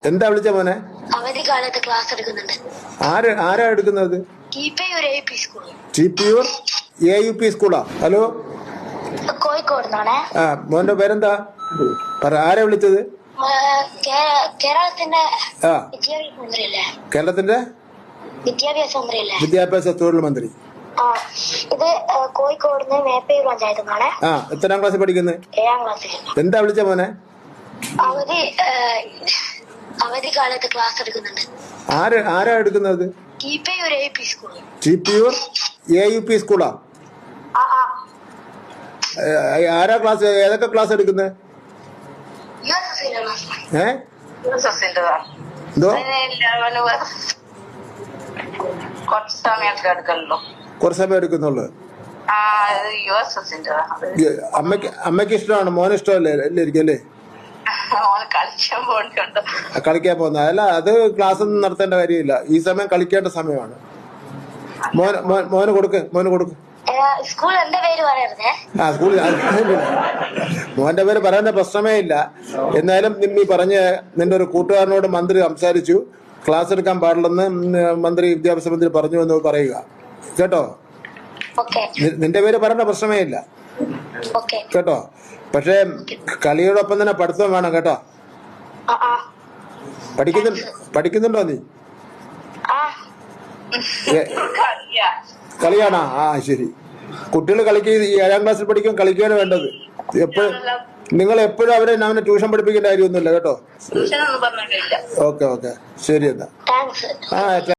എന്താ വിളിച്ച മോനെ? അവധിക്കാലത്ത് ക്ലാസ് എടുക്കുന്നുണ്ട്. ആരാ എടുക്കുന്നത്? ടിപിയൂർ AUP സ്കൂൾ. ടിപിയൂർ AUP സ്കൂളാ? ഹലോ, കോഴിക്കോട് നിന്നാണേ. മോന്റെ പേരെന്താ? ആരാ വിളിച്ചത്? കേരളത്തിന്റെ ആ, വിദ്യാഭ്യാസ മന്ത്രിയല്ലേ? കേരളത്തിന്റെ വിദ്യാഭ്യാസ മന്ത്രിയല്ലേ? വിദ്യാഭ്യാസ തൊഴിൽ മന്ത്രി. ആ, ഇത് കോഴിക്കോട് മേപ്പയൂർ പഞ്ചായത്ത് നിന്നാണേ. എത്രാം ക്ലാസ്സിൽ പഠിക്കുന്നത്? 7ാം ക്ലാസ്സിൽ. എന്താ വിളിച്ച മോനെ? അവധിക്കാലത്ത് ക്ലാസ് എടുക്കുന്നുണ്ട്. ആരാ എടുക്കുന്നത്? ടിപിയൂർ AUP സ്കൂൾ. ടിപിയൂർ AUP സ്കൂളാ? ആരാ ക്ലാസ്? ഏതൊക്കെ ക്ലാസ് എടുക്കുന്നത്? എന്തോ കുറച്ച് സമയം എടുക്കുന്നുള്ളു. അമ്മയ്ക്ക് ഇഷ്ടമാണ്, മോന് ഇഷ്ടമല്ലേ? എല്ലായിരിക്കും അല്ലേ കളിക്കാൻ പോകുന്ന? അല്ല, അത് ക്ലാസ് ഒന്നും നടത്തേണ്ട കാര്യമില്ല. ഈ സമയം കളിക്കേണ്ട സമയമാണ്. മോന് കൊടുക്ക്. സ്കൂൾ എന്റെ പേര് പറയരുതേ. സ്കൂളിൽ മോന്റെ പേര് പറയുന്ന പ്രശ്നമേ ഇല്ല. എന്നാലും നീ പറഞ്ഞ് നിന്റെ ഒരു കൂട്ടുകാരനോട് മന്ത്രി സംസാരിച്ചു, ക്ലാസ് എടുക്കാൻ പാടില്ലെന്ന് വിദ്യാഭ്യാസ മന്ത്രി പറഞ്ഞു എന്ന് പറയുക കേട്ടോ. നിന്റെ പേര് പറയേണ്ട പ്രശ്നമേ ഇല്ല കേട്ടോ. പക്ഷേ കളിയോടൊപ്പം തന്നെ പഠിത്തം വേണം കേട്ടോ. പഠിക്കുന്നുണ്ടോ നീ? കളിയാണോ? ശരി. കുട്ടികൾ കളിക്കുക. 7ാം ക്ലാസ്സിൽ പഠിക്കും, കളിക്കുകയാണ് വേണ്ടത്. നിങ്ങൾ എപ്പോഴും അവനെ ട്യൂഷൻ പഠിപ്പിക്കേണ്ട കാര്യമൊന്നുമില്ല കേട്ടോ. ഓക്കെ ശരി എന്നാ.